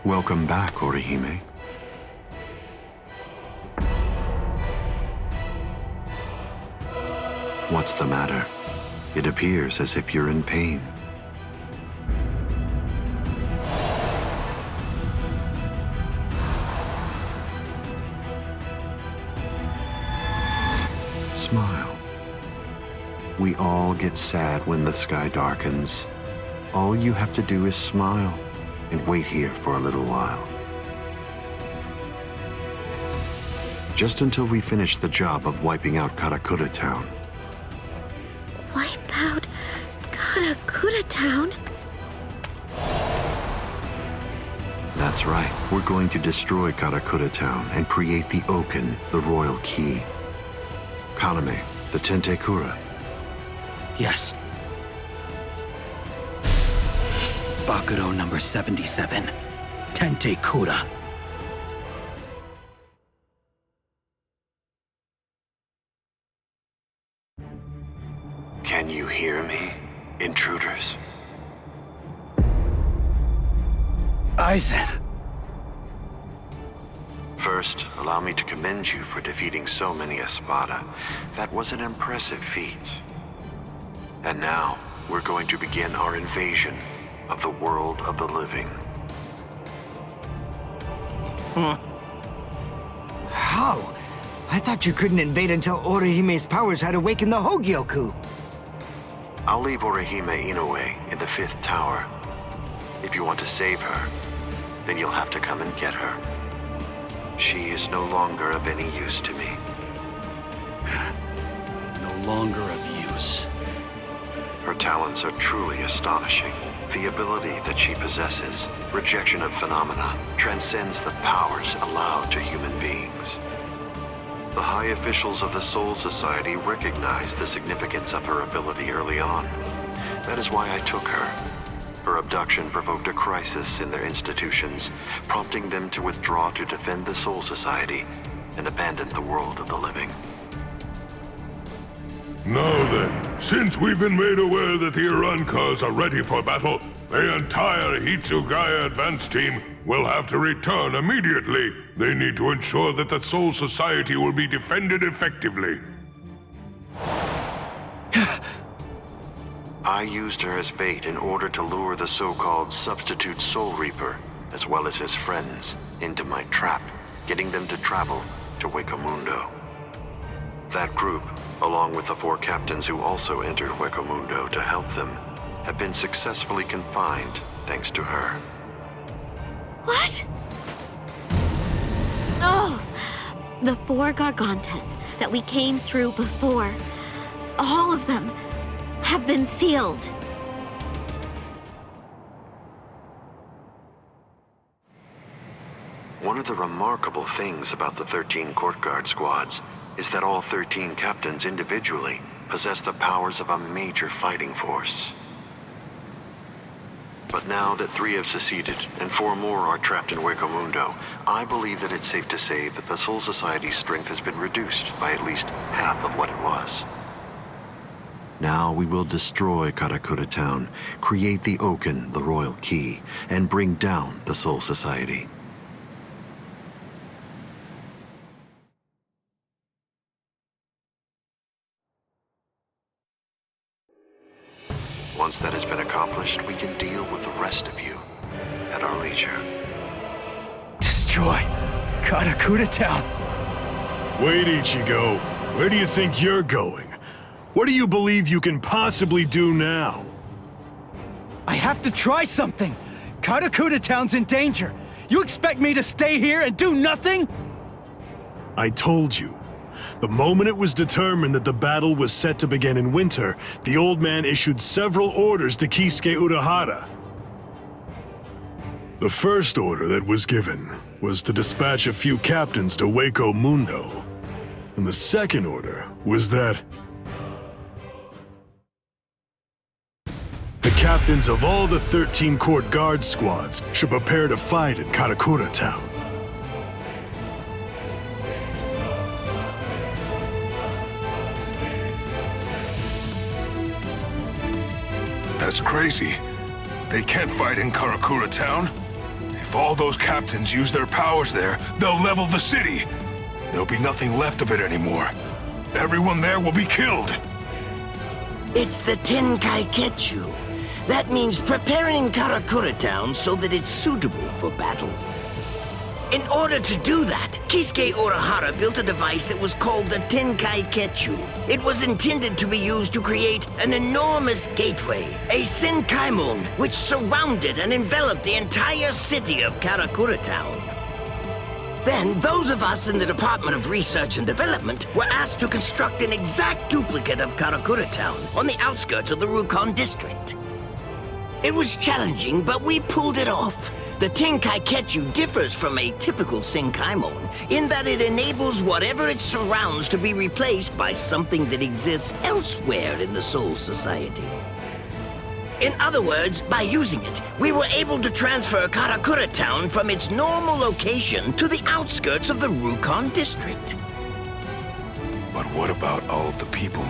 Welcome back, Orihime. What's the matter? It appears as if you're in pain. Smile. We all get sad when the sky darkens. All you have to do is smile and wait here for a little while. Just until we finish the job of wiping out Karakura Town. Wipe out Karakura Town? That's right. We're going to destroy Karakura Town and create the Oken, the royal key. Kaname, the Tentekura. Yes. Bakuro number 77. Tentekura. Can you hear me, intruders? Aizen. First, allow me to commend you for defeating so many Espada. That was an impressive feat. And now, we're going to begin our invasion of the world of the living. How? I thought you couldn't invade until Orihime's powers had awakened the Hogyoku. I'll leave Orihime Inoue in the 5th tower. If you want to save her, then you'll have to come and get her. She is no longer of any use to me. No longer of use. Her talents are truly astonishing. The ability that she possesses, rejection of phenomena, transcends the powers allowed to human beings. The high officials of the Soul Society recognized the significance of her ability early on. That is why I took her. Her abduction provoked a crisis in their institutions, prompting them to withdraw to defend the Soul Society and abandon the world of the living. Now then, since we've been made aware that the Irankas are ready for battle, the entire Hitsugaya advance team will have to return immediately. They need to ensure that the Soul Society will be defended effectively. I used her as bait in order to lure the so-called substitute Soul Reaper, as well as his friends, into my trap, getting them to travel to Hueco Mundo. That group, along with the 4 captains who also entered Hueco Mundo to help them, have been successfully confined thanks to her. What? Oh! The 4 Gargantas that we came through before. All of them have been sealed. One of the remarkable things about the 13 Court Guard squads is that all 13 captains individually possess the powers of a major fighting force. But now that 3 have seceded and 4 more are trapped in Hueco Mundo, I believe that it's safe to say that the Soul Society's strength has been reduced by at least half of what it was. Now we will destroy Karakura Town, create the Oken, the royal key, and bring down the Soul Society. Once that has been accomplished, we can deal with the rest of you at our leisure. Destroy Karakura Town. Wait, Ichigo. Where do you think you're going? What do you believe you can possibly do now? I have to try something. Karakura Town's in danger. You expect me to stay here and do nothing? I told you. The moment it was determined that the battle was set to begin in winter, the old man issued several orders to Kisuke Urahara. The first order that was given was to dispatch a few captains to Hueco Mundo. And the second order was that the captains of all the 13 Court Guard squads should prepare to fight at Karakura Town. That's crazy. They can't fight in Karakura Town. If all those captains use their powers there, they'll level the city. There'll be nothing left of it anymore. Everyone there will be killed. It's the Tenkai-Ketchu. That means preparing Karakura Town so that it's suitable for battle. In order to do that, Kisuke Urahara built a device that was called the Tenkai-Ketchu. It was intended to be used to create an enormous gateway, a Senkaimon, which surrounded and enveloped the entire city of Karakura Town. Then, those of us in the Department of Research and Development were asked to construct an exact duplicate of Karakura Town on the outskirts of the Rukon district. It was challenging, but we pulled it off. The Tenkai-Ketchu differs from a typical Senkaimon in that it enables whatever it surrounds to be replaced by something that exists elsewhere in the Soul Society. In other words, by using it, we were able to transfer Karakura Town from its normal location to the outskirts of the Rukon district. But what about all of the people?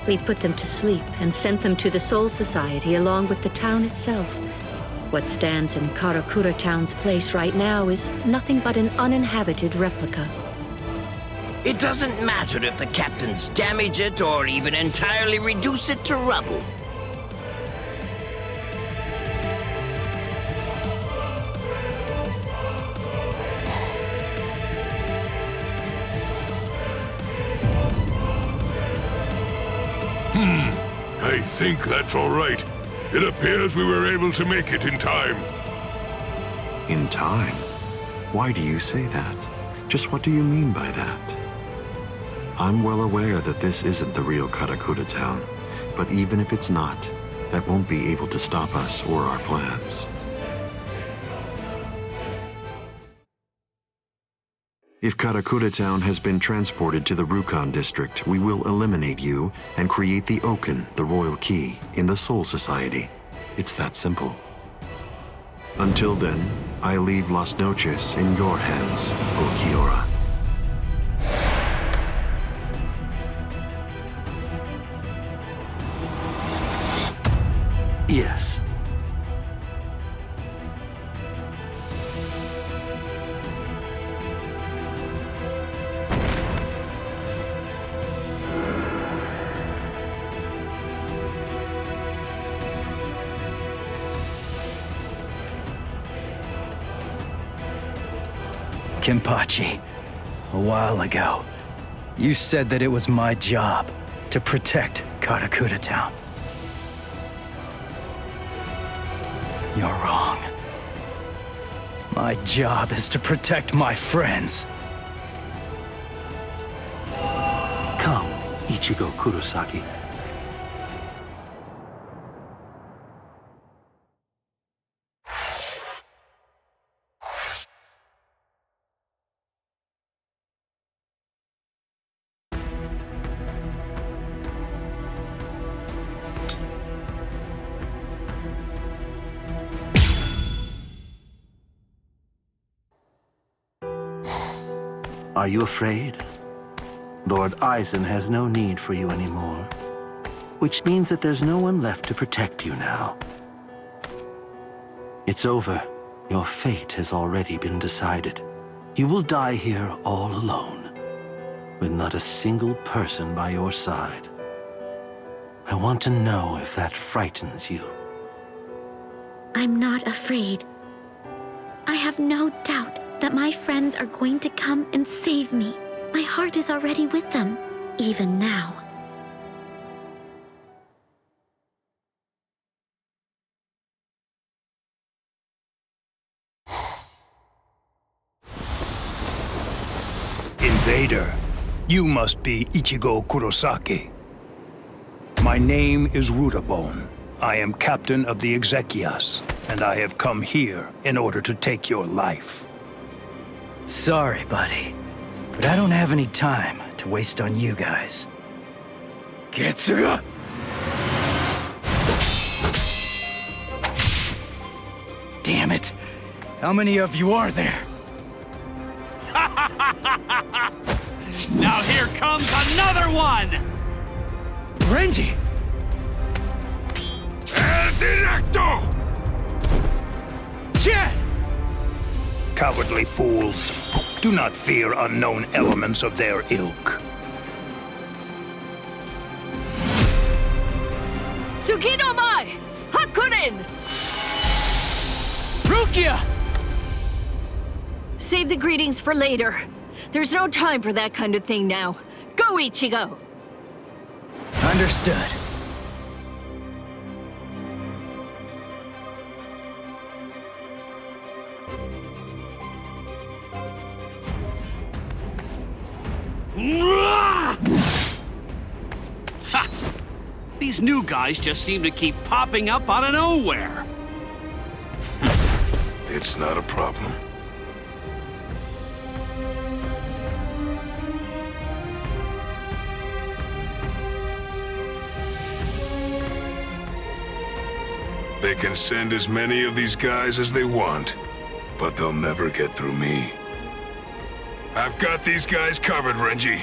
We put them to sleep and sent them to the Soul Society along with the town itself. What stands in Karakura Town's place right now is nothing but an uninhabited replica. It doesn't matter if the captains damage it or even entirely reduce it to rubble. I think that's all right. It appears we were able to make it in time. In time? Why do you say that? Just what do you mean by that? I'm well aware that this isn't the real Karakura Town, but even if it's not, that won't be able to stop us or our plans. If Karakura Town has been transported to the Rukon district, we will eliminate you and create the Oken, the royal key, in the Soul Society. It's that simple. Until then, I leave Las Noches in your hands, Ulquiorra. Yes. Kenpachi, a while ago, you said that it was my job to protect Karakura Town. You're wrong. My job is to protect my friends. Come, Ichigo Kurosaki. Are you afraid? Lord Aizen has no need for you anymore, which means that there's no one left to protect you now. It's over. Your fate has already been decided. You will die here all alone, with not a single person by your side. I want to know if that frightens you. I'm not afraid. I have no doubt that my friends are going to come and save me. My heart is already with them, even now. Invader, you must be Ichigo Kurosaki. My name is Rudabone. I am captain of the Exequias, and I have come here in order to take your life. Sorry, buddy, but I don't have any time to waste on you guys. Getsuga! Damn it! How many of you are there? Now here comes another one! Renji! El Directo! Shit! Cowardly fools. Do not fear unknown elements of their ilk. Tsukino mai! Hakurin! Rukia! Save the greetings for later. There's no time for that kind of thing now. Go, Ichigo! Understood. Ha! These new guys just seem to keep popping up out of nowhere. It's not a problem. They can send as many of these guys as they want, but they'll never get through me. I've got these guys covered, Renji.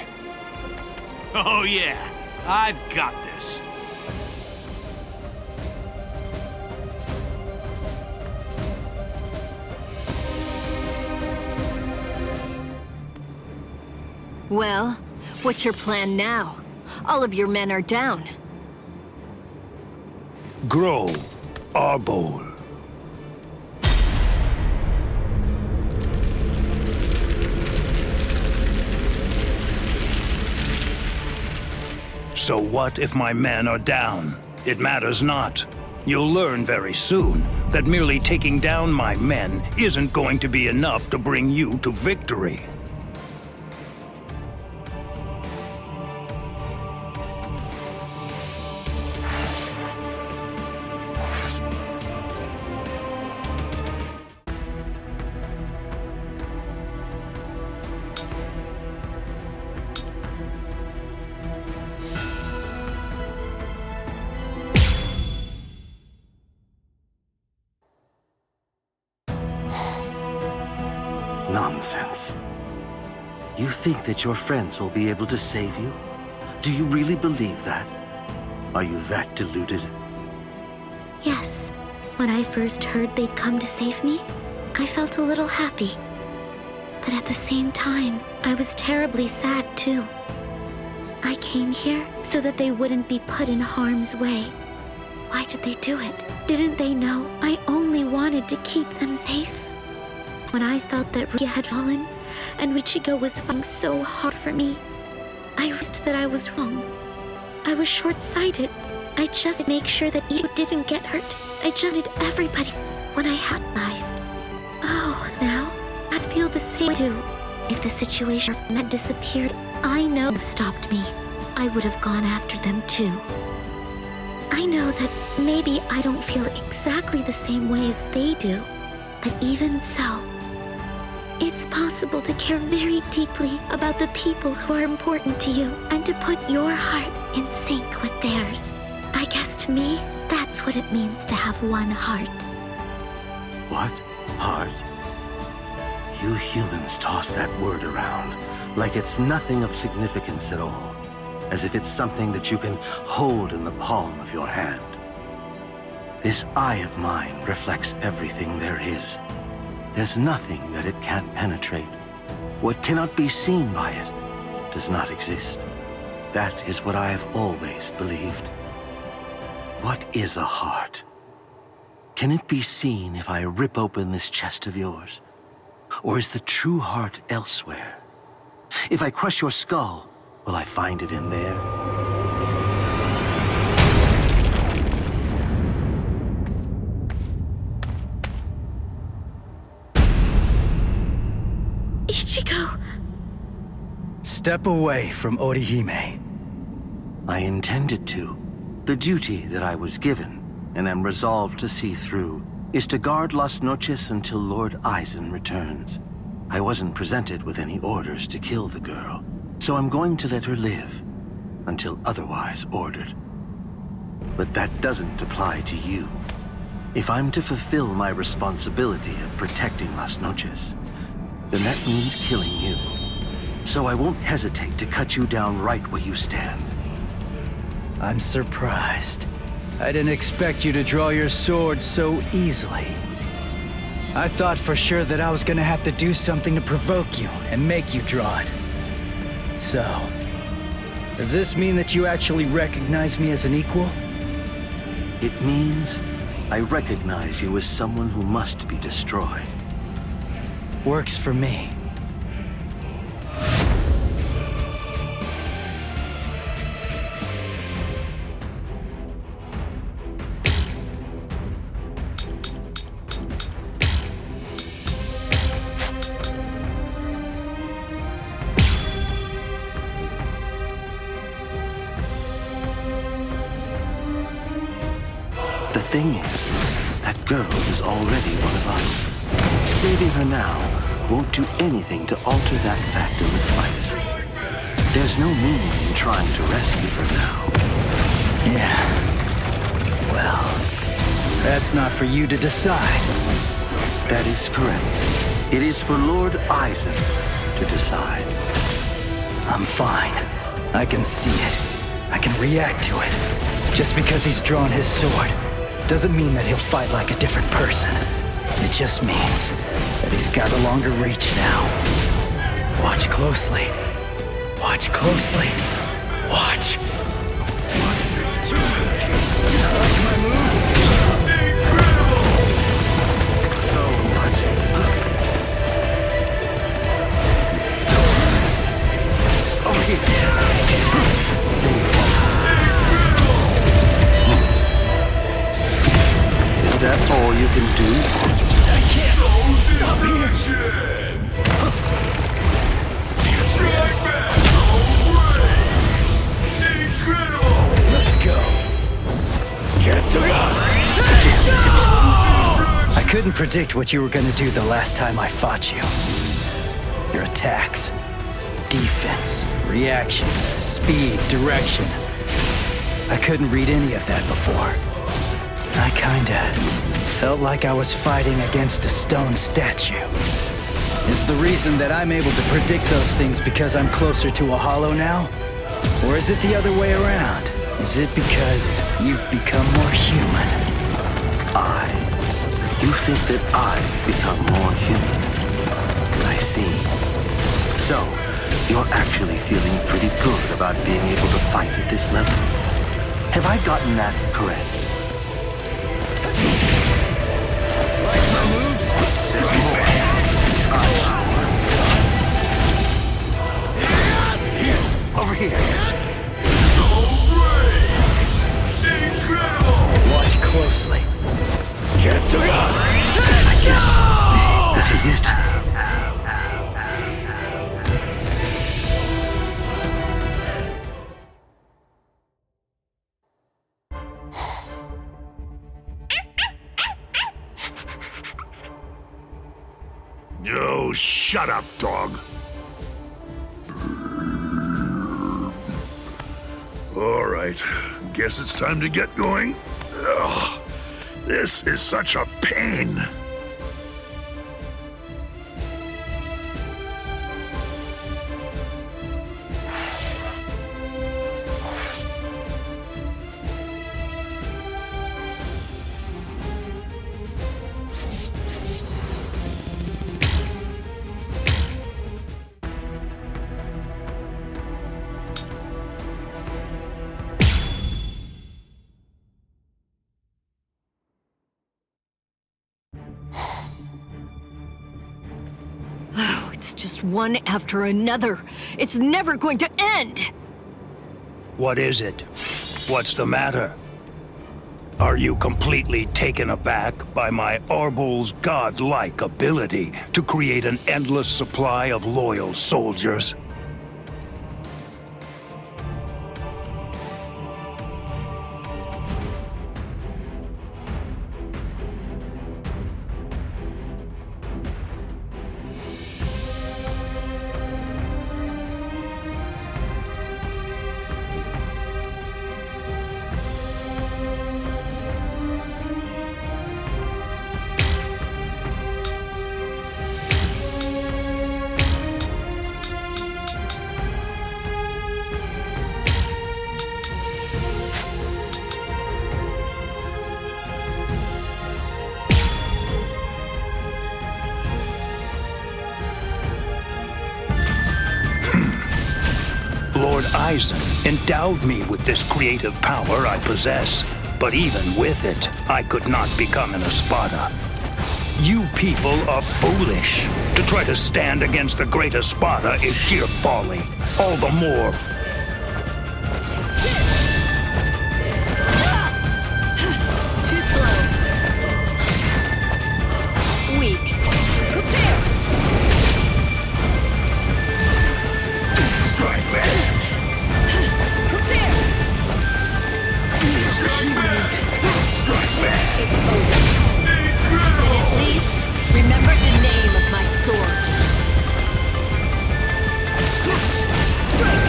Oh yeah, I've got this. Well, what's your plan now? All of your men are down. Grow, Arbol. So what if my men are down? It matters not. You'll learn very soon that merely taking down my men isn't going to be enough to bring you to victory. Nonsense. You think that your friends will be able to save you? Do you really believe that? Are you that deluded? Yes. When I first heard they'd come to save me, I felt a little happy. But at the same time, I was terribly sad too. I came here so that they wouldn't be put in harm's way. Why did they do it? Didn't they know I only wanted to keep them safe? When I felt that Rukia had fallen, and Ichigo was fighting so hard for me, I realized that I was wrong. I was short-sighted. I just make sure that Ichigo didn't get hurt. I just did everybody when I had realized. Oh, now I feel the same too. If the situation had disappeared, I know would have stopped me. I would have gone after them too. I know that maybe I don't feel exactly the same way as they do, but even so, it's possible to care very deeply about the people who are important to you and to put your heart in sync with theirs. I guess to me, that's what it means to have one heart. What? Heart? You humans toss that word around like it's nothing of significance at all, as if it's something that you can hold in the palm of your hand. This eye of mine reflects everything there is. There's nothing that it can't penetrate. What cannot be seen by it does not exist. That is what I have always believed. What is a heart? Can it be seen if I rip open this chest of yours? Or is the true heart elsewhere? If I crush your skull, will I find it in there? Ichigo! Step away from Orihime. I intended to. The duty that I was given, and am resolved to see through, is to guard Las Noches until Lord Aizen returns. I wasn't presented with any orders to kill the girl, so I'm going to let her live, until otherwise ordered. But that doesn't apply to you. If I'm to fulfill my responsibility of protecting Las Noches, then that means killing you. So I won't hesitate to cut you down right where you stand. I'm surprised. I didn't expect you to draw your sword so easily. I thought for sure that I was gonna have to do something to provoke you and make you draw it. So, does this mean that you actually recognize me as an equal? It means I recognize you as someone who must be destroyed. Works for me. The thing is, that girl is already one of us. Saving her now won't do anything to alter that fact in the slightest. There's no meaning in trying to rescue her now. Yeah. Well, that's not for you to decide. That is correct. It is for Lord Eisen to decide. I'm fine. I can see it. I can react to it. Just because he's drawn his sword doesn't mean that he'll fight like a different person. It just means that he's got a longer reach now. Watch closely. Watch closely. Watch. Like my moves? Incredible! So what? Over here. Is that all you can do? I can't stop here. Incredible! Let's go. I couldn't predict what you were gonna do the last time I fought you. Your attacks, defense, reactions, speed, direction. I couldn't read any of that before. I kinda felt like I was fighting against a stone statue. Is the reason that I'm able to predict those things because I'm closer to a hollow now? Or is it the other way around? Is it because you've become more human? You think that I've become more human? I see. So, you're actually feeling pretty good about being able to fight at this level. Have I gotten that correct? Like my moves? There's more. Over here. So great! Incredible! Watch closely. I guess this is it. Oh, shut up, dog. All right, guess it's time to get going. Ugh, this is such a pain. Oh, it's just one after another. It's never going to end! What is it? What's the matter? Are you completely taken aback by my Arbul's godlike ability to create an endless supply of loyal soldiers? Lord Eisen endowed me with this creative power I possess. But even with it, I could not become an Espada. You people are foolish. To try to stand against the great Espada is sheer folly. All the more. Too slow. Weak. Prepare! Strike back! Prepare! Strike back! Strike back! It's over. Then at least, remember the name of my sword. Strike!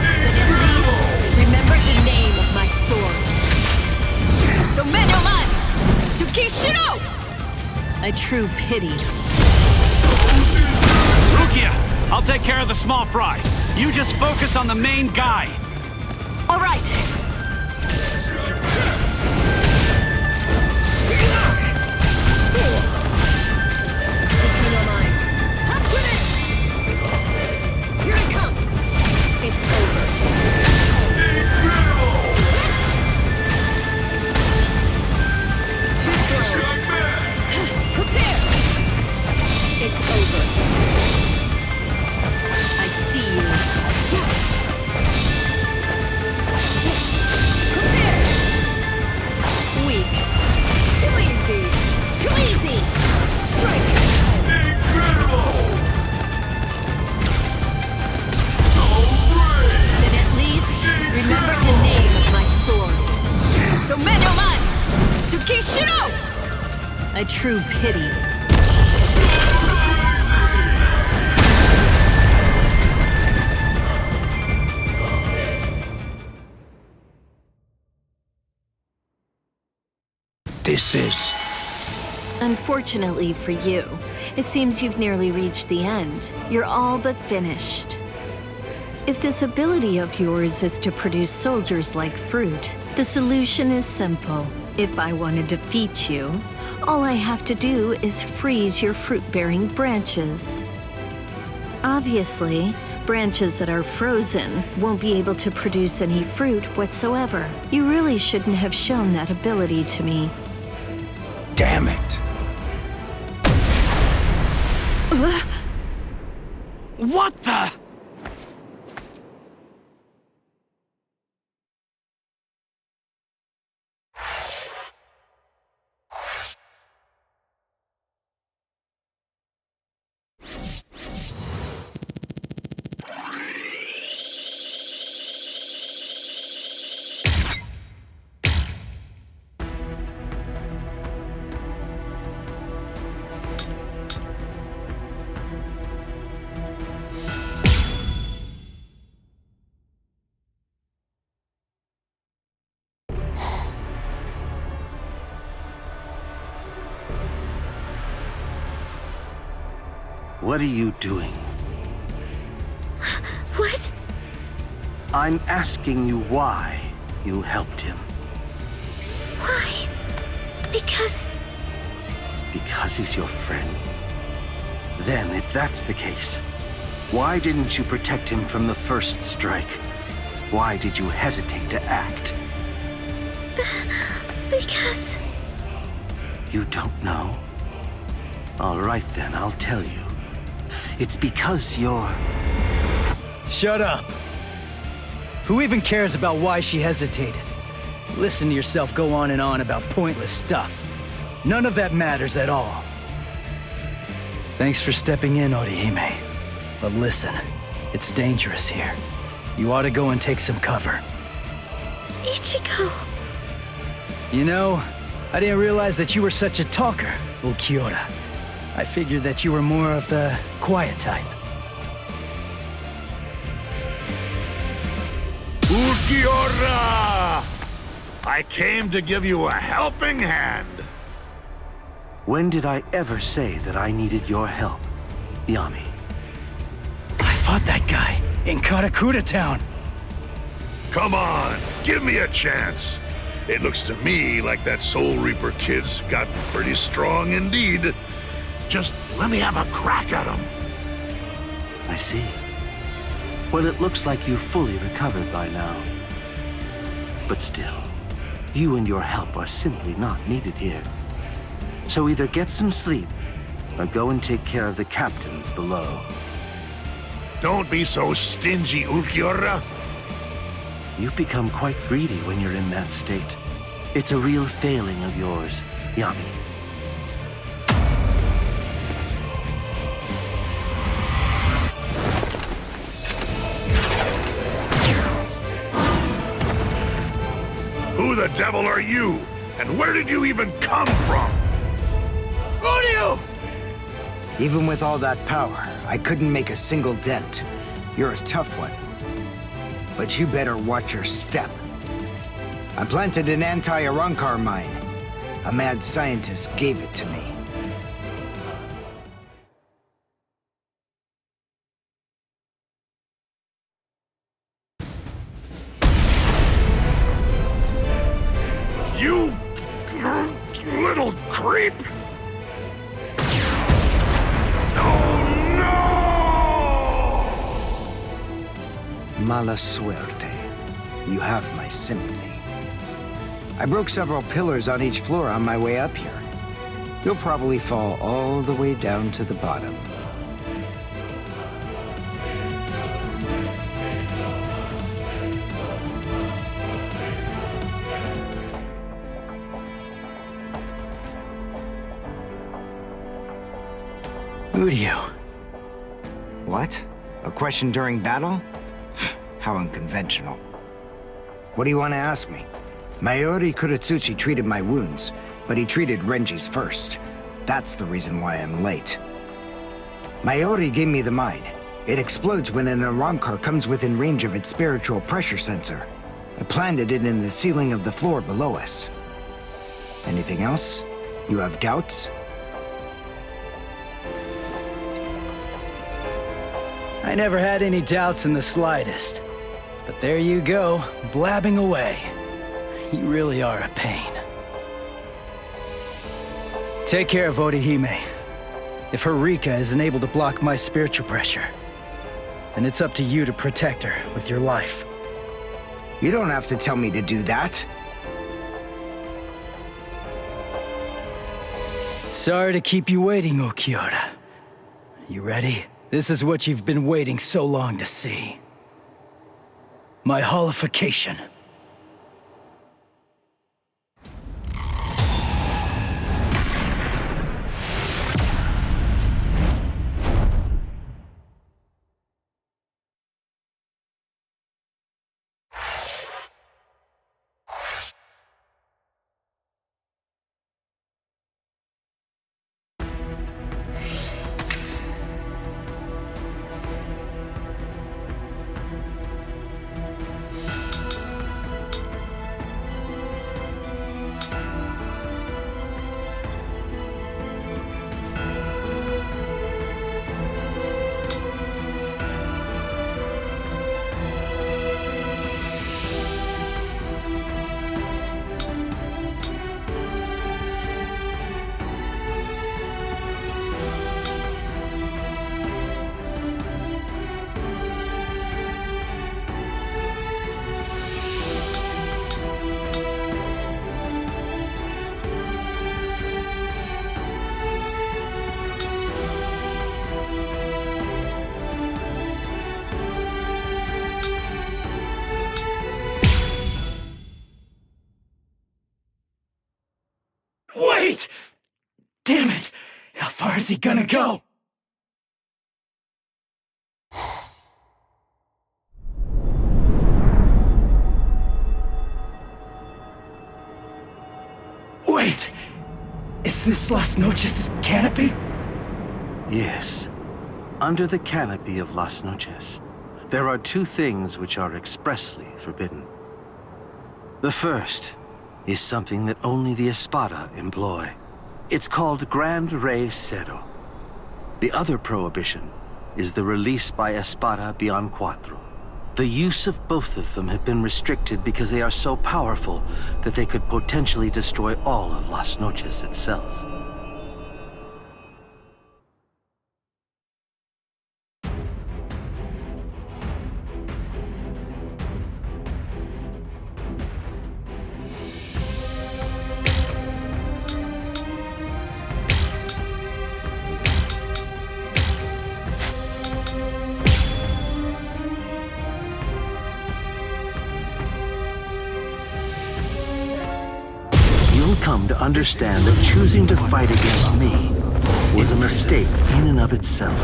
Then at least, remember the name of my sword. So Menoman! Tsukishiro! A true pity. Rukia, I'll take care of the small fry. You just focus on the main guy. All right. Here I come. It's over. Too slow. Prepare. It's over. I see you. Prepare. Weak. Too easy. Too easy. Strike. Then at least remember the name of my sword. So Menoman! Tsukishiro! A true pity. This is... Unfortunately for you, it seems you've nearly reached the end. You're all but finished. If this ability of yours is to produce soldiers like fruit, the solution is simple. If I want to defeat you, all I have to do is freeze your fruit-bearing branches. Obviously, branches that are frozen won't be able to produce any fruit whatsoever. You really shouldn't have shown that ability to me. Damn it. What the? What are you doing? What? I'm asking you why you helped him. Why? Because He's your friend? Then, if that's the case, why didn't you protect him from the first strike? Why did you hesitate to act? Because... You don't know? All right then, I'll tell you. It's because you're... Shut up. Who even cares about why she hesitated? Listen to yourself go on and on about pointless stuff. None of that matters at all. Thanks for stepping in, Orihime. But listen, it's dangerous here. You ought to go and take some cover. Ichigo... You know, I didn't realize that you were such a talker, Ulquiorra. I figured that you were more of the quiet type. Ulquiorra! I came to give you a helping hand. When did I ever say that I needed your help, Yami? I fought that guy in Karakura Town. Come on, give me a chance. It looks to me like that Soul Reaper kid's gotten pretty strong indeed. Just let me have a crack at him. I see. Well, it looks like you've fully recovered by now. But still, you and your help are simply not needed here. So either get some sleep, or go and take care of the captains below. Don't be so stingy, Ulquiorra. You become quite greedy when you're in that state. It's a real failing of yours, Yami. Who the devil are you? And where did you even come from? Udio! Even with all that power, I couldn't make a single dent. You're a tough one. But you better watch your step. I planted an anti-Arankar mine. A mad scientist gave it to me. You little creep! Mala suerte. You have my sympathy. I broke several pillars on each floor on my way up here. You'll probably fall all the way down to the bottom. Udio. What? A question during battle? How unconventional. What do you want to ask me? Mayori Kuratsuchi treated my wounds, but he treated Renji's first. That's the reason why I'm late. Mayori gave me the mine. It explodes when an Arankar comes within range of its spiritual pressure sensor. I planted it in the ceiling of the floor below us. Anything else? You have doubts? I never had any doubts in the slightest. But there you go, blabbing away. You really are a pain. Take care of Orihime. If her Rika isn't able to block my spiritual pressure, then it's up to you to protect her with your life. You don't have to tell me to do that. Sorry to keep you waiting, Ulquiorra. You ready? This is what you've been waiting so long to see. My holification. Wait! Damn it! How far is he gonna go? Wait! Is this Las Noches' canopy? Yes. Under the canopy of Las Noches, there are two things which are expressly forbidden. The first is something that only the Espada employ. It's called Grand Rey Cero. The other prohibition is the release by Espada Beyond Cuatro. The use of both of them have been restricted because they are so powerful that they could potentially destroy all of Las Noches itself. understand that choosing to fight against me was a mistake in and of itself.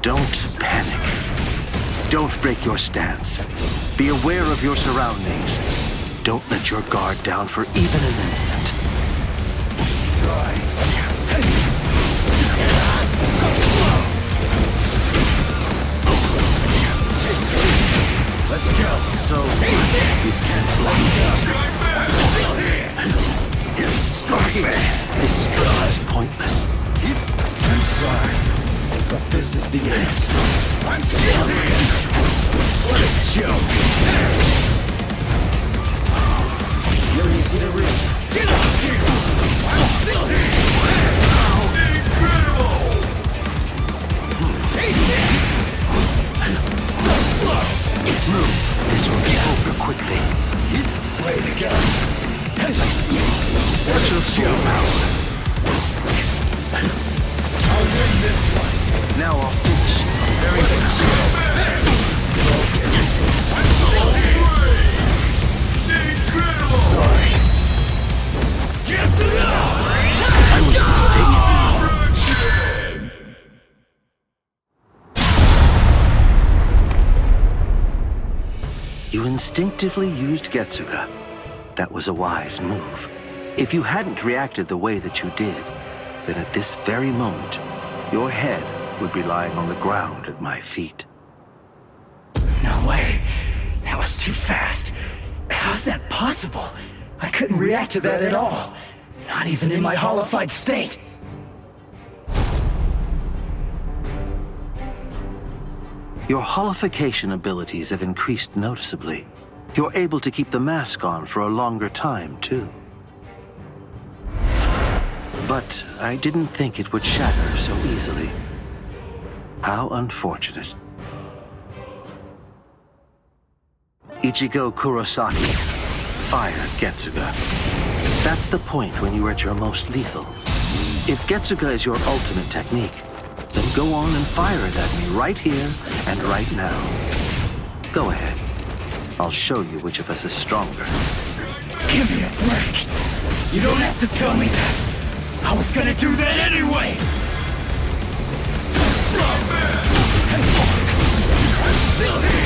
Don't panic. Don't break your stance. Be aware of your surroundings. Don't let your guard down for even an instant. Sorry. So slow. Let's go. So you can't block me. I'm still here. This struggle is pointless. I'm sorry, but this is the end. I'm still here. What a joke. You're easy to read. Get up here. I'm still here. Incredible. So slow. Move. This will be over quickly. Way to go. I see. Watch your full power. I'll win this one. Now I'll finish. Very good. Focus. I'm still here. Incredible. Sorry. Get to know. I was mistaken. You instinctively used Getsuga. That was a wise move. If you hadn't reacted the way that you did, then at this very moment, your head would be lying on the ground at my feet. No way. That was too fast. How's that possible? I couldn't react to that at all. Not even in my hollified state. Your holification abilities have increased noticeably. You're able to keep the mask on for a longer time, too. But I didn't think it would shatter so easily. How unfortunate. Ichigo Kurosaki, fire Getsuga. That's the point when you are at your most lethal. If Getsuga is your ultimate technique, then go on and fire it at me right here and right now. Go ahead. I'll show you which of us is stronger. Give me a break. You don't have to tell me that. I was gonna do that anyway. So slow, man. I'm still here.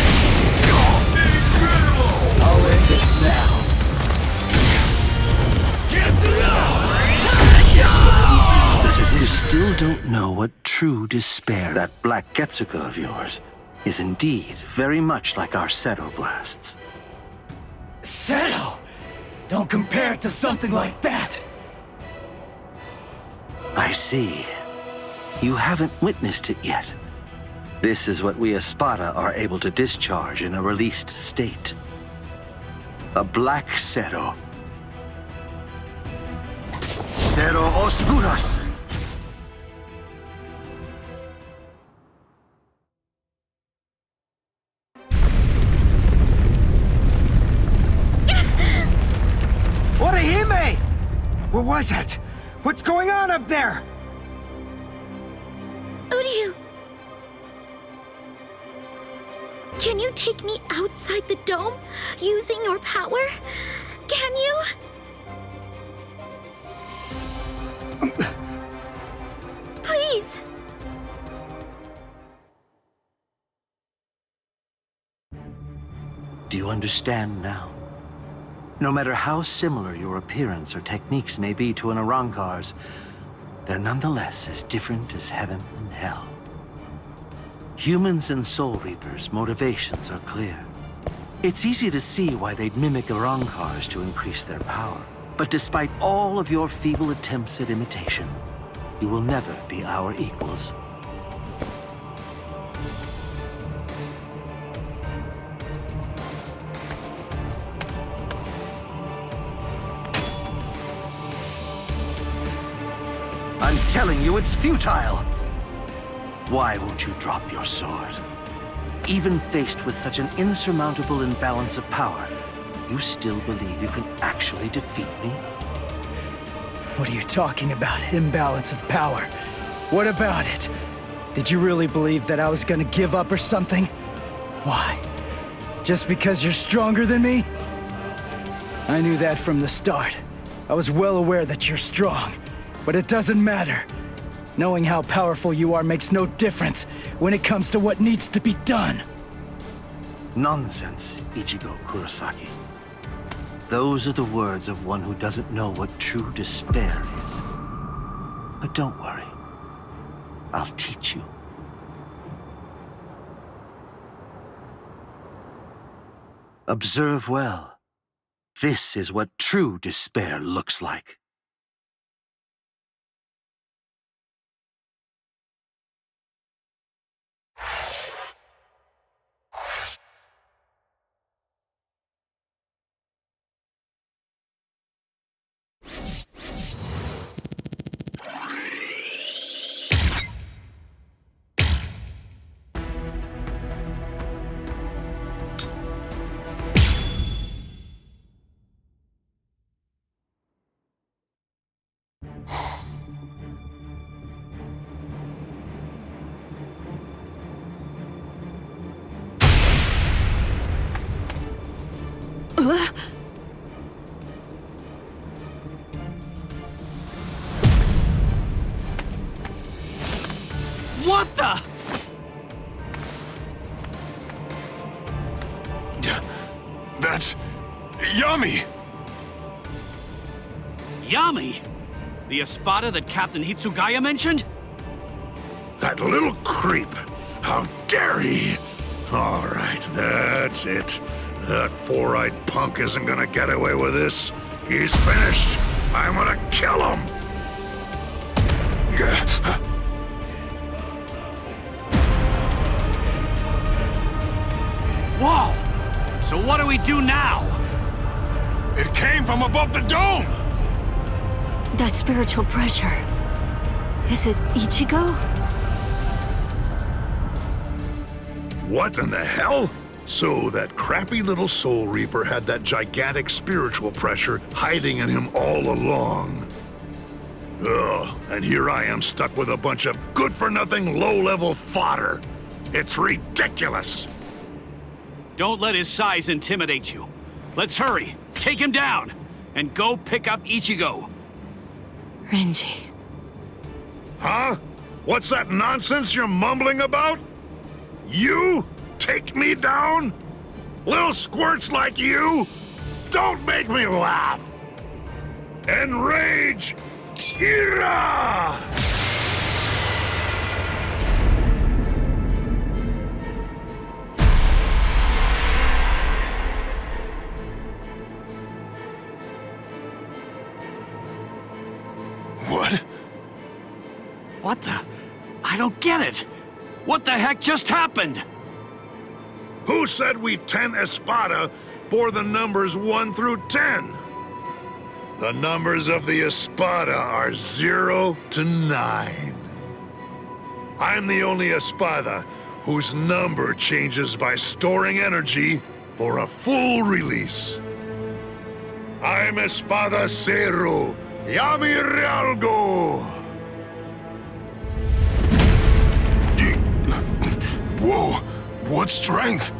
Incredible. I'll end this now. Get to know. You still don't know what true despair. That black Getsuga of yours is indeed very much like our Seto blasts. Seto? Don't compare it to something like that. I see. You haven't witnessed it yet. This is what we Espada are able to discharge in a released state. A black Seto. Seto Oscuras! Orihime! What was it? What's going on up there? Uryu! Can you take me outside the dome, using your power? Can you? Please! Do you understand now? No matter how similar your appearance or techniques may be to an Arrancar's, they're nonetheless as different as heaven and hell. Humans and Soul Reapers' motivations are clear. It's easy to see why they'd mimic Arrancars to increase their power. But despite all of your feeble attempts at imitation, you will never be our equals. I'm telling you, it's futile! Why won't you drop your sword? Even faced with such an insurmountable imbalance of power, you still believe you can actually defeat me? What are you talking about, imbalance of power? What about it? Did you really believe that I was gonna give up or something? Why? Just because you're stronger than me? I knew that from the start. I was well aware that you're strong, but it doesn't matter. Knowing how powerful you are makes no difference when it comes to what needs to be done. Nonsense, Ichigo Kurosaki. Those are the words of one who doesn't know what true despair is. But don't worry. I'll teach you. Observe well. This is what true despair looks like. What the? That's... Yami! Yami? The Espada that Captain Hitsugaya mentioned? That little creep! How dare he! All right, that's it. That four-eyed punk isn't gonna get away with this. He's finished. I'm gonna kill him! Whoa! So what do we do now? It came from above the dome! That spiritual pressure. Is it Ichigo? What in the hell? So that crappy little Soul Reaper had that gigantic spiritual pressure hiding in him all along. Ugh, and here I am stuck with a bunch of good-for-nothing, low-level fodder. It's ridiculous! Don't let his size intimidate you. Let's hurry, take him down, and go pick up Ichigo. Renji. Huh? What's that nonsense you're mumbling about? You? Take me down? Little squirts like you? Don't make me laugh! Enrage! Ira! What? What the? I don't get it. What the heck just happened? Who said we 10 Espada bore the numbers 1 through 10? The numbers of the Espada are 0 to 9. I'm the only Espada whose number changes by storing energy for a full release. I'm Espada Zero, Yami Realgo! Whoa, what strength?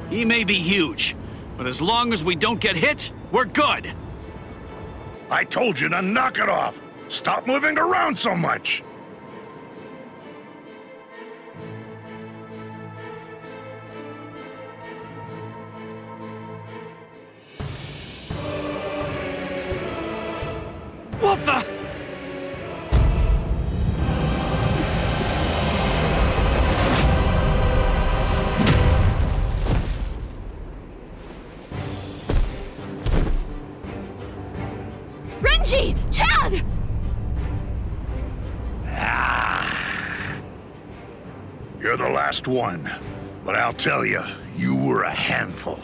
He may be huge, but as long as we don't get hit, we're good. I told you to knock it off! Stop moving around so much! What the? Renji! Chad! You're the last one, but I'll tell you, you were a handful.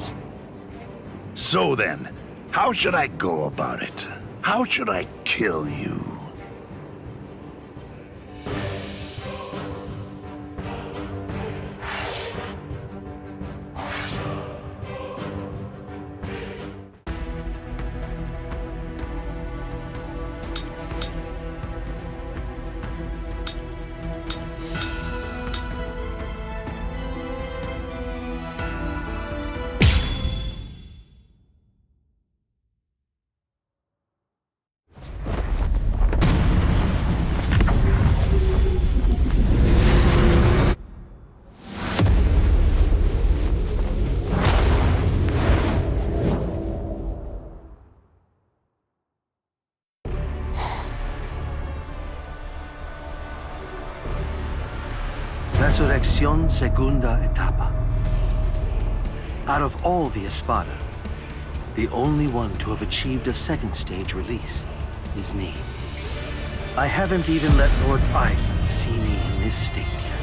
So then, how should I go about it? How should I kill you? Resurrección Segunda Etapa. Out of all the Espada, the only one to have achieved a second stage release is me. I haven't even let Lord Eisen see me in this state yet.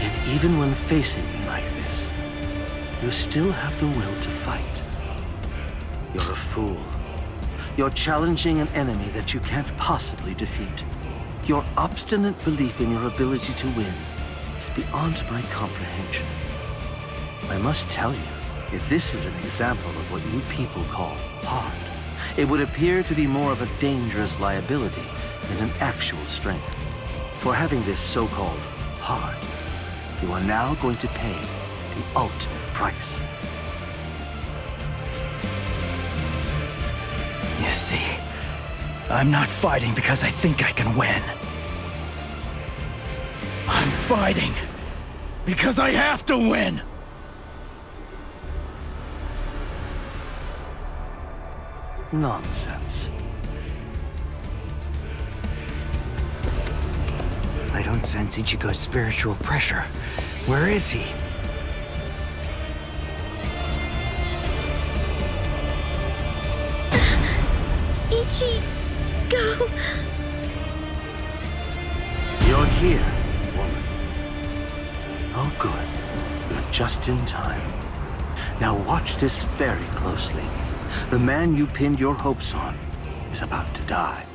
Yet even when facing me like this, you still have the will to fight. You're a fool. You're challenging an enemy that you can't possibly defeat. Your obstinate belief in your ability to win is beyond my comprehension. I must tell you, if this is an example of what you people call heart, it would appear to be more of a dangerous liability than an actual strength. For having this so-called heart, you are now going to pay the ultimate price. You see, I'm not fighting because I think I can win. I'm fighting because I have to win! Nonsense. I don't sense Ichigo's spiritual pressure. Where is he? Ichigo! You're here, woman. Oh, good. You're just in time. Now watch this very closely. The man you pinned your hopes on is about to die.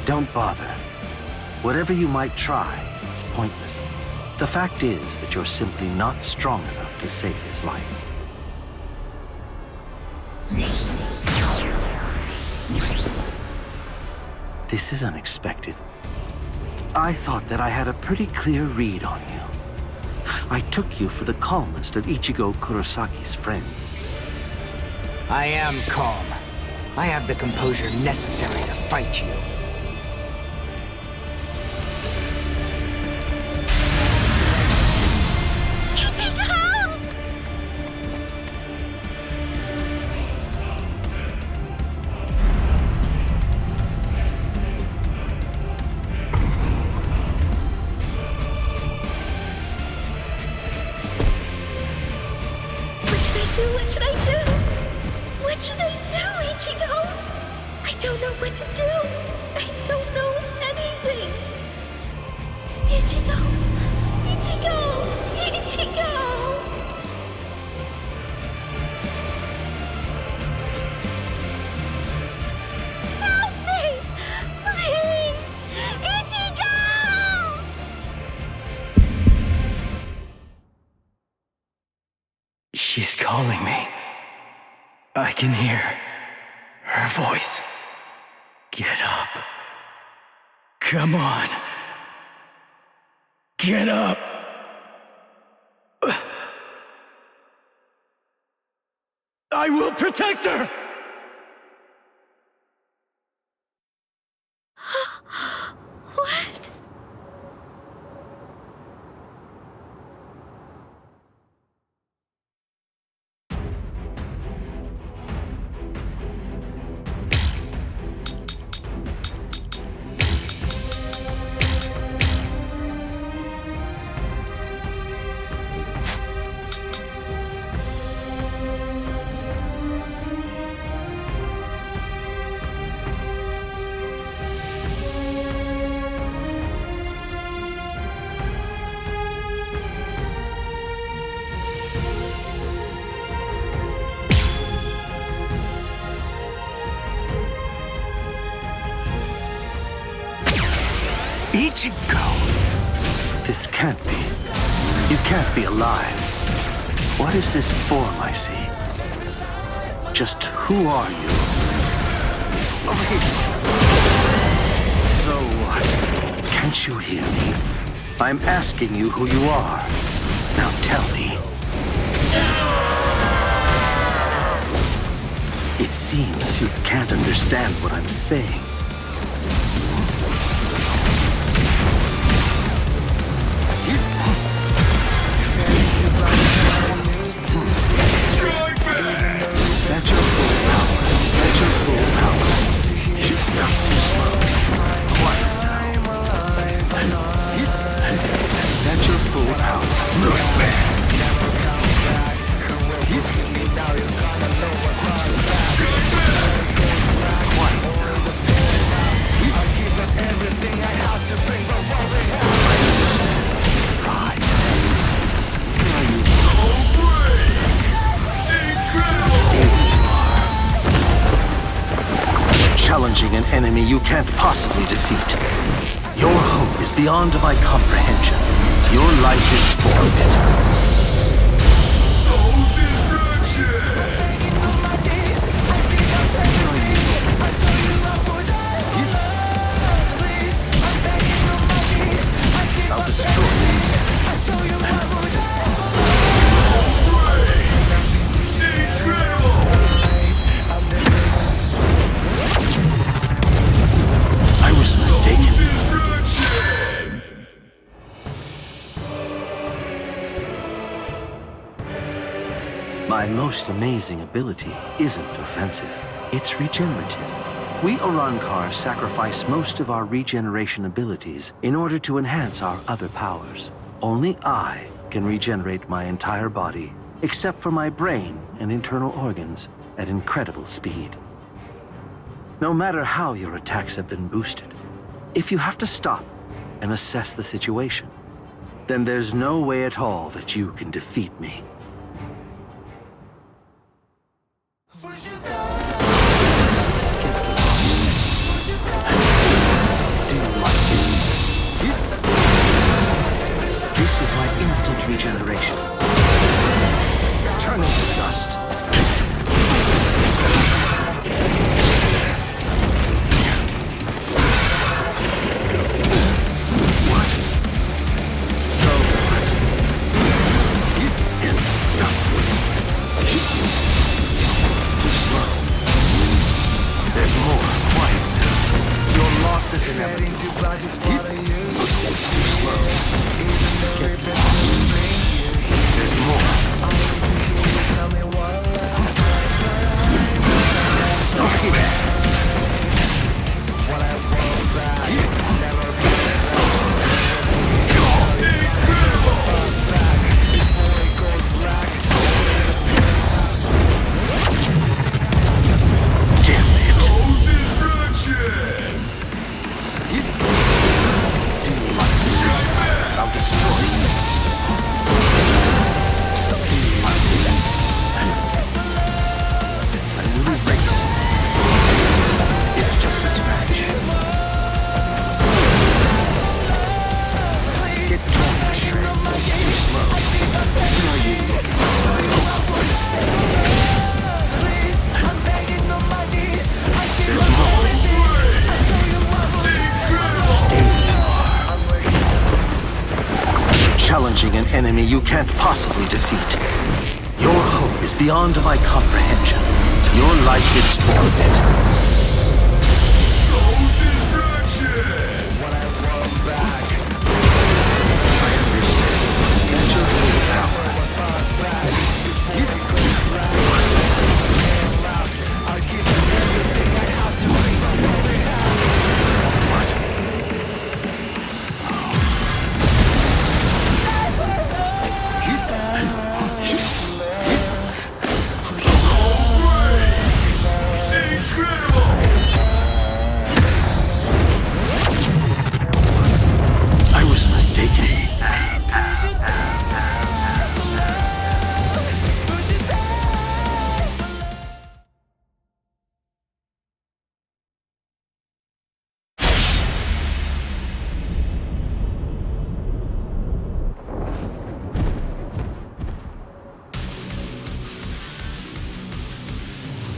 Don't bother. Whatever you might try, it's pointless. The fact is that you're simply not strong enough to save his life. This is unexpected. I thought that I had a pretty clear read on you. I took you for the calmest of Ichigo Kurosaki's friends. I am calm. I have the composure necessary to fight you. What should I do? What should I do, Ichigo? I don't know what to do. I don't know anything. Ichigo! Ichigo! Ichigo! Help me! Please! Ichigo! She's calling me. I can hear her voice. Get up. Come on. Get up. I will protect her! What? Ichigo! This can't be. You can't be alive. What is this form I see? Just who are you? So what? Can't you hear me? I'm asking you who you are. Now tell me. It seems you can't understand what I'm saying. Is that your full power? Is that your full power? Not too slow. Quiet now. Is that your full power? Strike back. Quiet now. Pride. Are you so brave? Stay where you are. Challenging an enemy you can't possibly defeat. Your hope is beyond my comprehension. Your life is forfeit. I'll destroy you. I was mistaken. My most amazing ability isn't offensive. It's regenerative. We Urankar sacrifice most of our regeneration abilities in order to enhance our other powers. Only I can regenerate my entire body, except for my brain and internal organs, at incredible speed. No matter how your attacks have been boosted, if you have to stop and assess the situation, then there's no way at all that you can defeat me. This is my instant regeneration. Turn into dust. What? So what? And dust. Too slow. There's more. Quiet. Your loss is inevitable. Too slow. Get lost. There's more. Stop here. Damn it. Do you like this? I'll destroy you. A new race. It's just a scratch. Get torn to shreds. Too slow. Who are you looking for? There's more. Stay where you are. Challenging an enemy you can't possibly defeat. Your hope is beyond my comprehension. Your life is forfeit. I understand. Is that your full power? What? I was mistaken.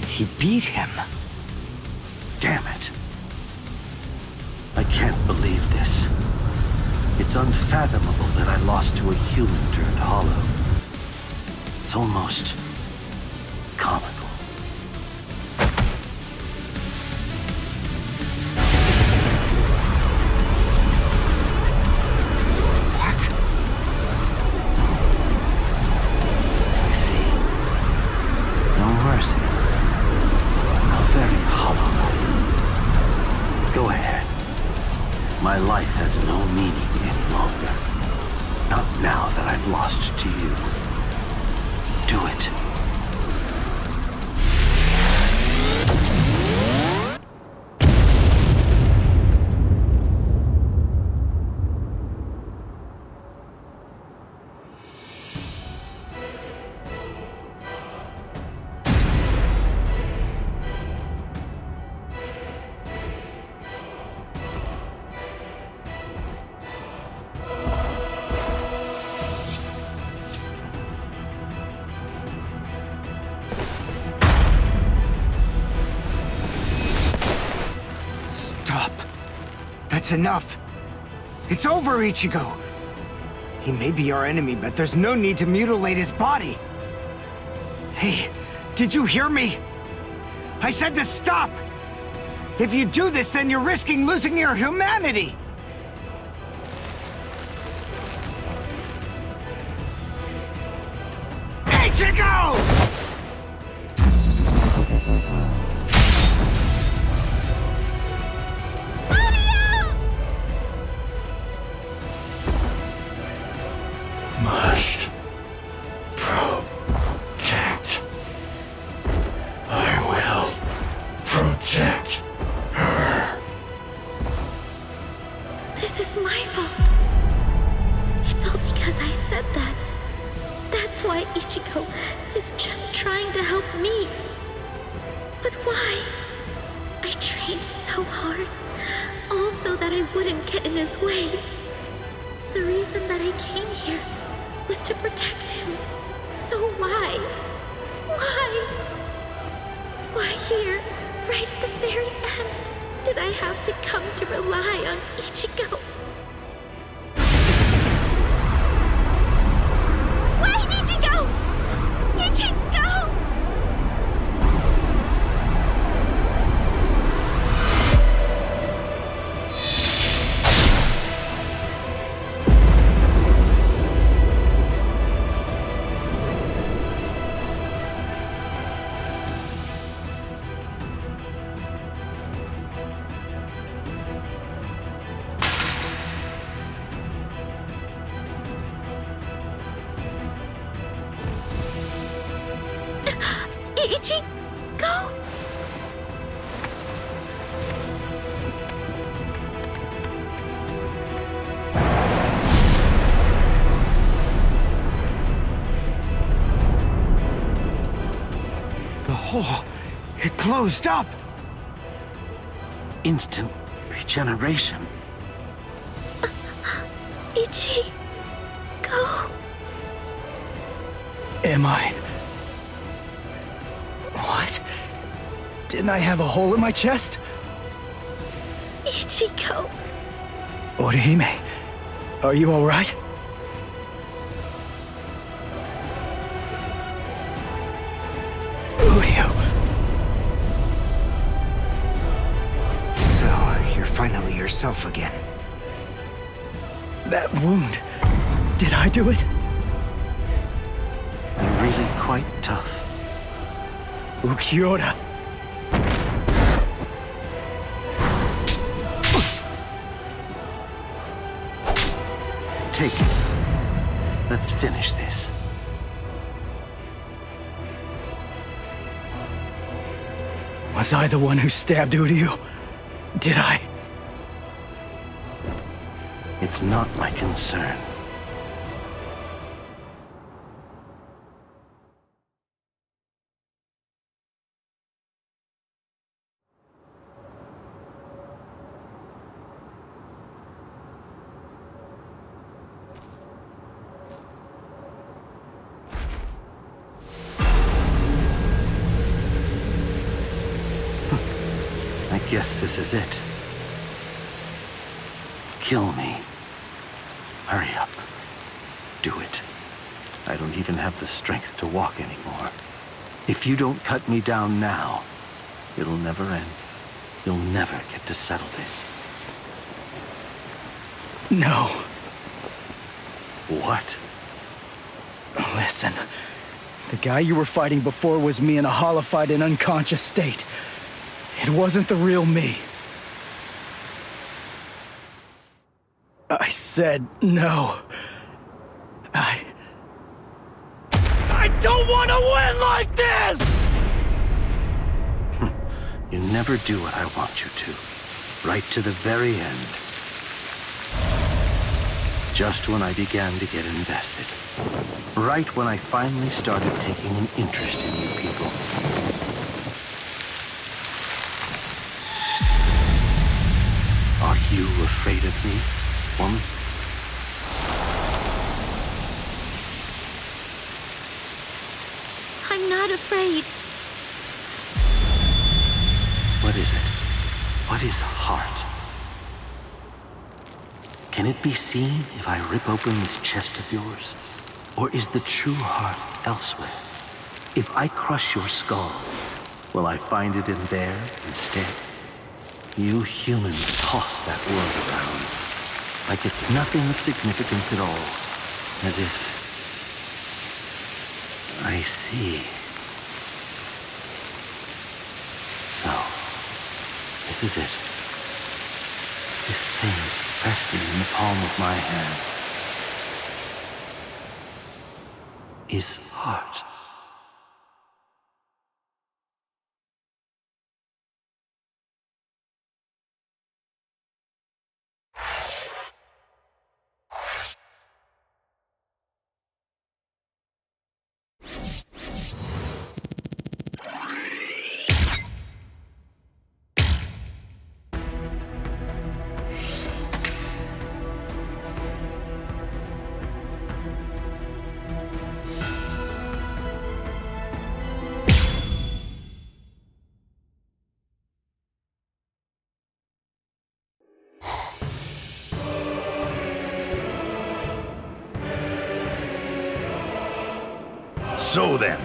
He beat him. Damn it. I can't believe this. It's unfathomable that I lost to a human turned hollow. It's almost comical. What? I see. No mercy. A very hollow life. Go ahead. My life has no meaning any longer. Not now that I've lost to you. Do it. Stop. That's enough. It's over, Ichigo. He may be our enemy, but there's no need to mutilate his body. Hey, did you hear me? I said to stop! If you do this, then you're risking losing your humanity! Ichigo! Must protect. I will protect her. This is my fault. It's all because I said that. That's why Ichigo is just trying to help me. But why? I trained so hard, all so that I wouldn't get in his way. The reason that I came here was to protect him. So why? Why here, right at the very end, did I have to come to rely on Ichigo? Wait, Ichigo! Ichigo! Ichigo? The hole, it closed up! Instant regeneration. Ichigo? Am I... What? Didn't I have a hole in my chest? Ichigo. Orihime, are you alright? Udio. So, you're finally yourself again. That wound. Did I do it? You're really quite tough. Ukiura. Take it. Let's finish this. Was I the one who stabbed Udio? Did I? It's not my concern. I guess this is it. Kill me. Hurry up. Do it. I don't even have the strength to walk anymore. If you don't cut me down now, it'll never end. You'll never get to settle this. No. What? Listen. The guy you were fighting before was me in a hollified and unconscious state. It wasn't the real me. I said no. I don't want to win like this! You never do what I want you to. Right to the very end. Just when I began to get invested. Right when I finally started taking an interest in you people. Are you afraid of me, woman? I'm not afraid. What is it? What is heart? Can it be seen if I rip open this chest of yours? Or is the true heart elsewhere? If I crush your skull, will I find it in there instead? You humans toss that word around, like it's nothing of significance at all, as if... I see. So, this is it. This thing resting in the palm of my hand is heart. So then,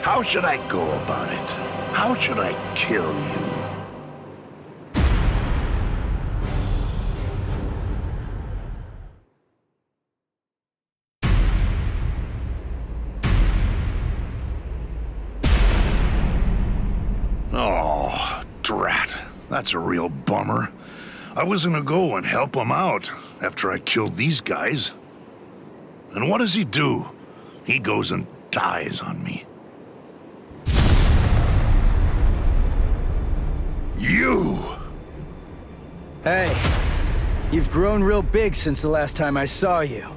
how should I go about it? How should I kill you? Oh, drat. That's a real bummer. I was gonna go and help him out after I killed these guys. And what does he do? He goes and dies on me. You! Hey, you've grown real big since the last time I saw you.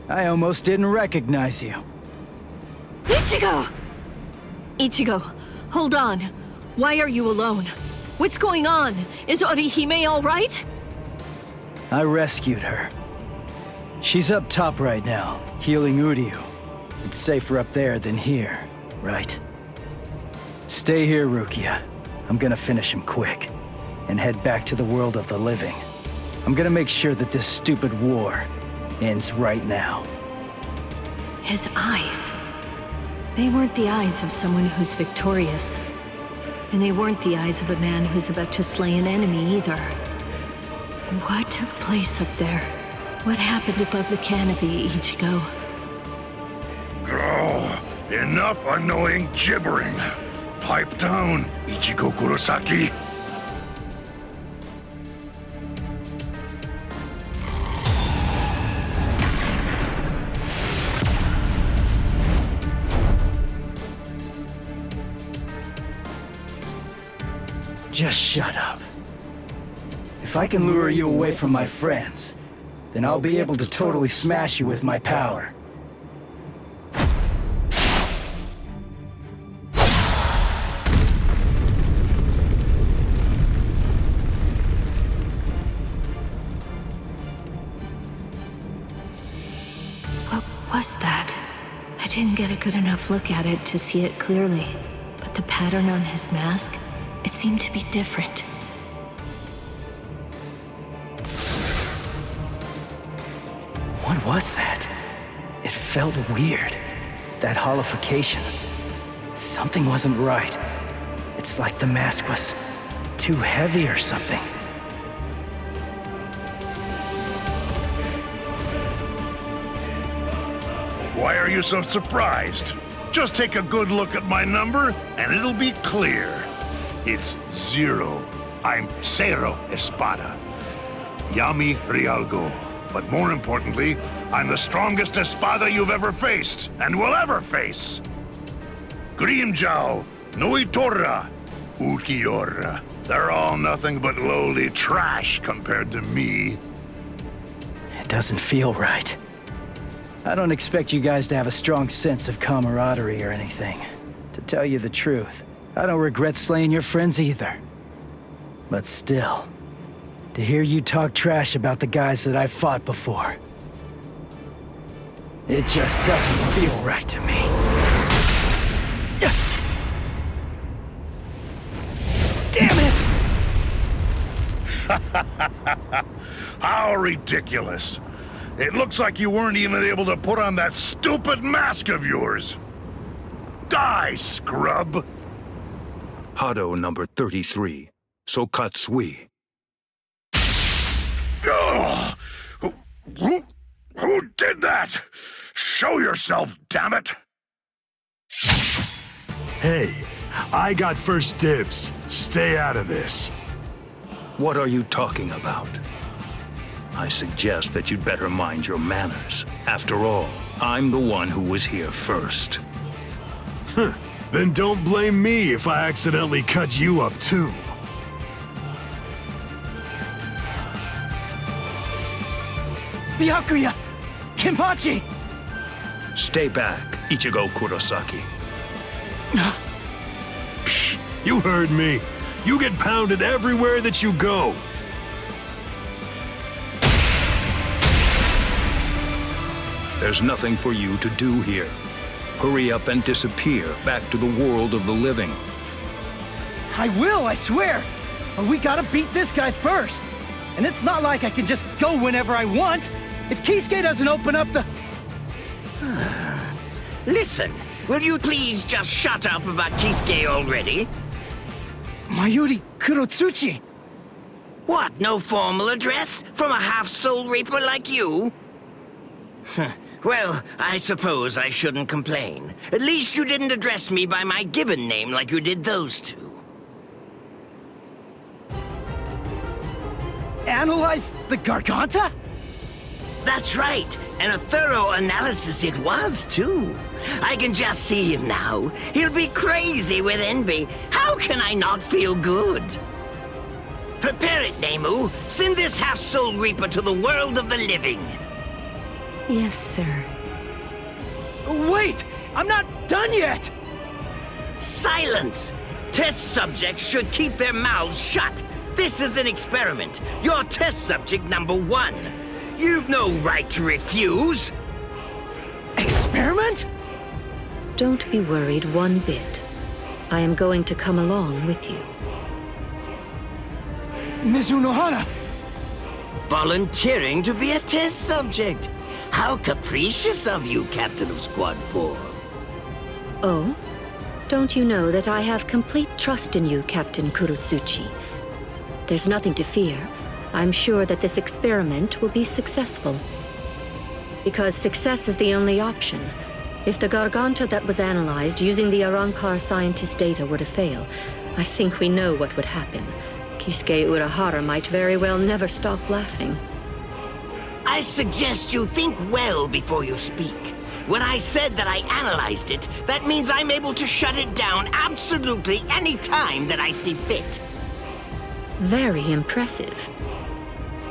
I almost didn't recognize you. Ichigo! Ichigo, hold on. Why are you alone? What's going on? Is Orihime all right? I rescued her. She's up top right now, healing Uryu. It's safer up there than here, right? Stay here, Rukia. I'm gonna finish him quick, and head back to the world of the living. I'm gonna make sure that this stupid war ends right now. His eyes. They weren't the eyes of someone who's victorious. And they weren't the eyes of a man who's about to slay an enemy either. What took place up there? What happened above the canopy, Ichigo? Oh, enough annoying gibbering. Pipe down, Ichigo Kurosaki. Just shut up. If I can lure you away from my friends, then I'll be able to totally smash you with my power. What was that? I didn't get a good enough look at it to see it clearly, but the pattern on his mask, it seemed to be different. was that? It felt weird. That holification. Something wasn't right. It's like the mask was too heavy or something. Why are you so surprised? Just take a good look at my number, and it'll be clear. It's 0. I'm Cero Espada. Yami Rialgo. But more importantly, I'm the strongest Espada you've ever faced, and will ever face. Grimjao, Nuitorra, Ukiora. They're all nothing but lowly trash compared to me. It doesn't feel right. I don't expect you guys to have a strong sense of camaraderie or anything. To tell you the truth, I don't regret slaying your friends either. But still, to hear you talk trash about the guys that I've fought before, it just doesn't feel right to me. Damn it! How ridiculous. It looks like you weren't even able to put on that stupid mask of yours. Die, scrub! Hado number 33, Sokatsui. Ugh. Who did that? Show yourself, damn it! Hey, I got first dibs. Stay out of this. What are you talking about? I suggest that you'd better mind your manners. After all, I'm the one who was here first. Then don't blame me if I accidentally cut you up too. Byakuya! Kenpachi! Stay back, Ichigo Kurosaki. You heard me. You get pounded everywhere that you go. There's nothing for you to do here. Hurry up and disappear back to the world of the living. I will, I swear! But we gotta beat this guy first! And it's not like I can just go whenever I want! If Kisuke doesn't open up the... Listen, will you please just shut up about Kisuke already? Mayuri Kurotsuchi! What, no formal address from a half-soul reaper like you? Well, I suppose I shouldn't complain. At least you didn't address me by my given name like you did those two. Analyze the Garganta? That's right, and a thorough analysis it was, too. I can just see him now. He'll be crazy with envy. How can I not feel good? Prepare it, Nemu. Send this half-soul reaper to the world of the living. Yes, sir. Wait! I'm not done yet! Silence! Test subjects should keep their mouths shut. This is an experiment. You're test subject number 1. You've no right to refuse. Experiment? Don't be worried one bit. I am going to come along with you. Mizunohana! Volunteering to be a test subject. How capricious of you, Captain of Squad 4. Oh? Don't you know that I have complete trust in you, Captain Kurotsuchi? There's nothing to fear. I'm sure that this experiment will be successful. Because success is the only option. If the Garganta that was analyzed using the Arrancar scientist data were to fail, I think we know what would happen. Kisuke Urahara might very well never stop laughing. I suggest you think well before you speak. When I said that I analyzed it, that means I'm able to shut it down absolutely any time that I see fit. Very impressive.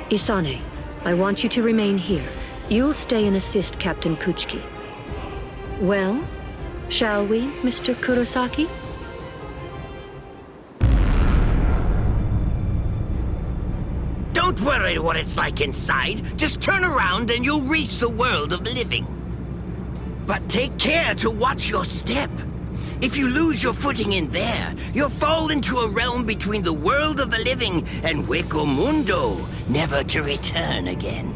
Isane, I want you to remain here. You'll stay and assist Captain Kuchiki. Well, shall we, Mr. Kurosaki? Don't worry what it's like inside. Just turn around and you'll reach the world of the living. But take care to watch your step. If you lose your footing in there, you'll fall into a realm between the world of the living and Hueco Mundo, never to return again.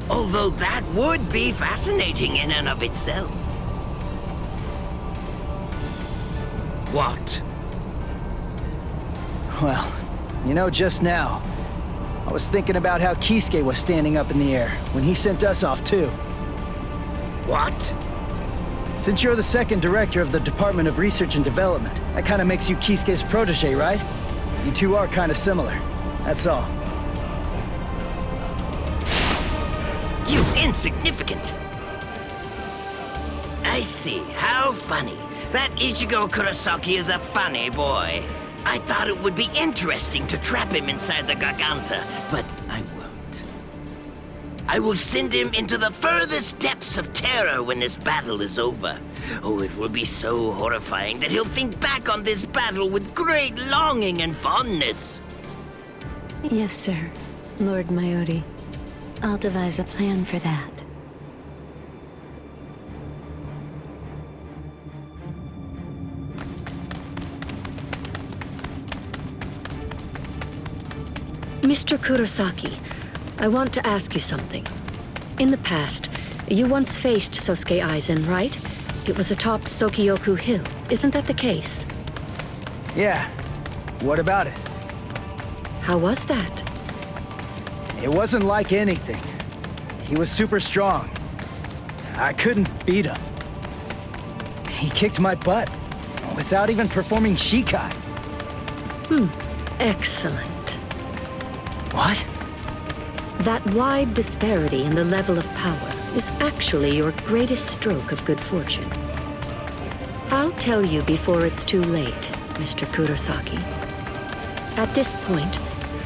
Although that would be fascinating in and of itself. What? Well, you know, just now, I was thinking about how Kisuke was standing up in the air when he sent us off too. What? Since you're the second director of the Department of Research and Development, that kind of makes you Kisuke's protege, right? You two are kind of similar. That's all. You insignificant! I see. How funny. That Ichigo Kurosaki is a funny boy. I thought it would be interesting to trap him inside the Garganta, but I won't. I will send him into the furthest depths of terror when this battle is over. Oh, it will be so horrifying that he'll think back on this battle with great longing and fondness. Yes, sir. Lord Mayuri. I'll devise a plan for that. Mr. Kurosaki, I want to ask you something. In the past, you once faced Sosuke Aizen, right? It was atop Sokyoku Hill. Isn't that the case? Yeah. What about it? How was that? It wasn't like anything. He was super strong. I couldn't beat him. He kicked my butt without even performing Shikai. Excellent. What? That wide disparity in the level of power is actually your greatest stroke of good fortune. I'll tell you before it's too late, Mr. Kurosaki. At this point,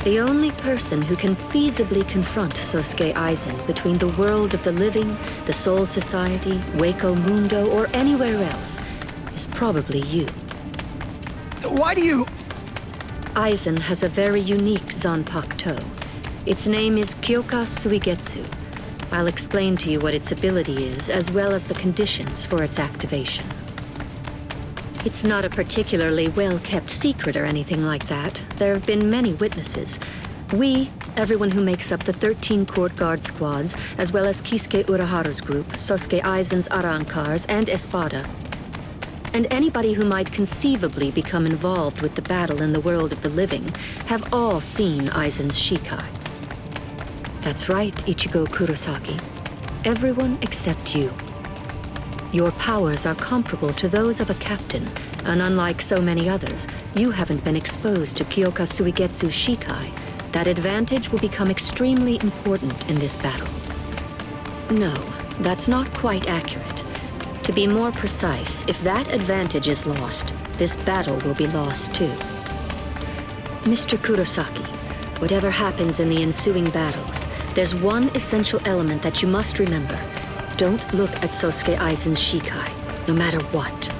the only person who can feasibly confront Sosuke Aizen between the world of the living, the Soul Society, Hueco, Mundo, or anywhere else is probably you. Why do you... Aizen has a very unique Zanpakuto. Its name is Kyoka Suigetsu. I'll explain to you what its ability is, as well as the conditions for its activation. It's not a particularly well-kept secret or anything like that. There have been many witnesses. We, everyone who makes up the 13 court guard squads, as well as Kisuke Uraharu's group, Sosuke Aizen's Arankars, and Espada, and anybody who might conceivably become involved with the battle in the world of the living, have all seen Aizen's Shikai. That's right, Ichigo Kurosaki. Everyone except you. Your powers are comparable to those of a captain, and unlike so many others, you haven't been exposed to Kyoka Suigetsu's Shikai. That advantage will become extremely important in this battle. No, that's not quite accurate. To be more precise, if that advantage is lost, this battle will be lost too. Mr. Kurosaki, whatever happens in the ensuing battles, there's one essential element that you must remember. Don't look at Sosuke Aizen's Shikai, no matter what.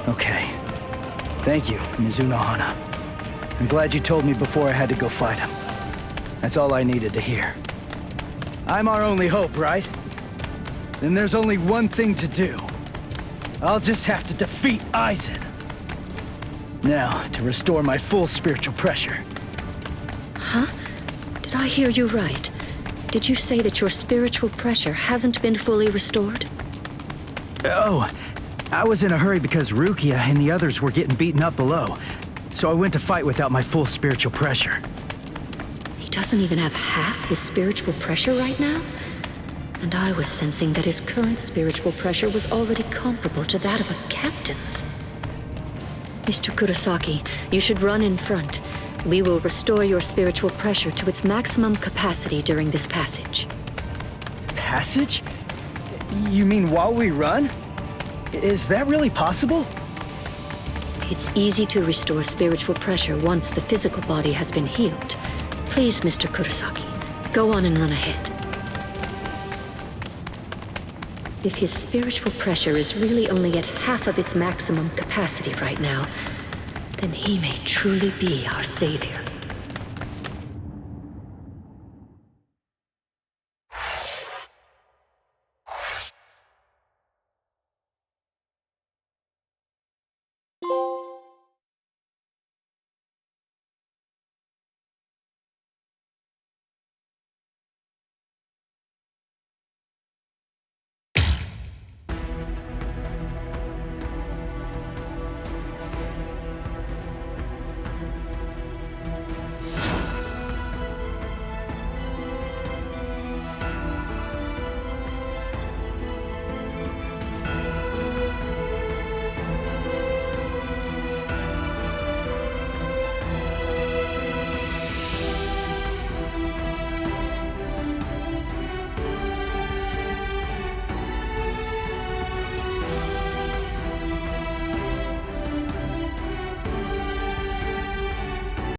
Okay. Thank you, Mizuno Hana. I'm glad you told me before I had to go fight him. That's all I needed to hear. I'm our only hope, right? Then there's only one thing to do. I'll just have to defeat Aizen. Now, to restore my full spiritual pressure. Huh? Did I hear you right? Did you say that your spiritual pressure hasn't been fully restored? Oh, I was in a hurry because Rukia and the others were getting beaten up below. So I went to fight without my full spiritual pressure. He doesn't even have half his spiritual pressure right now? And I was sensing that his current spiritual pressure was already comparable to that of a captain's. Mr. Kurosaki, you should run in front. We will restore your spiritual pressure to its maximum capacity during this passage. Passage? You mean while we run? Is that really possible? It's easy to restore spiritual pressure once the physical body has been healed. Please, Mr. Kurosaki, go on and run ahead. If his spiritual pressure is really only at half of its maximum capacity right now, then he may truly be our savior.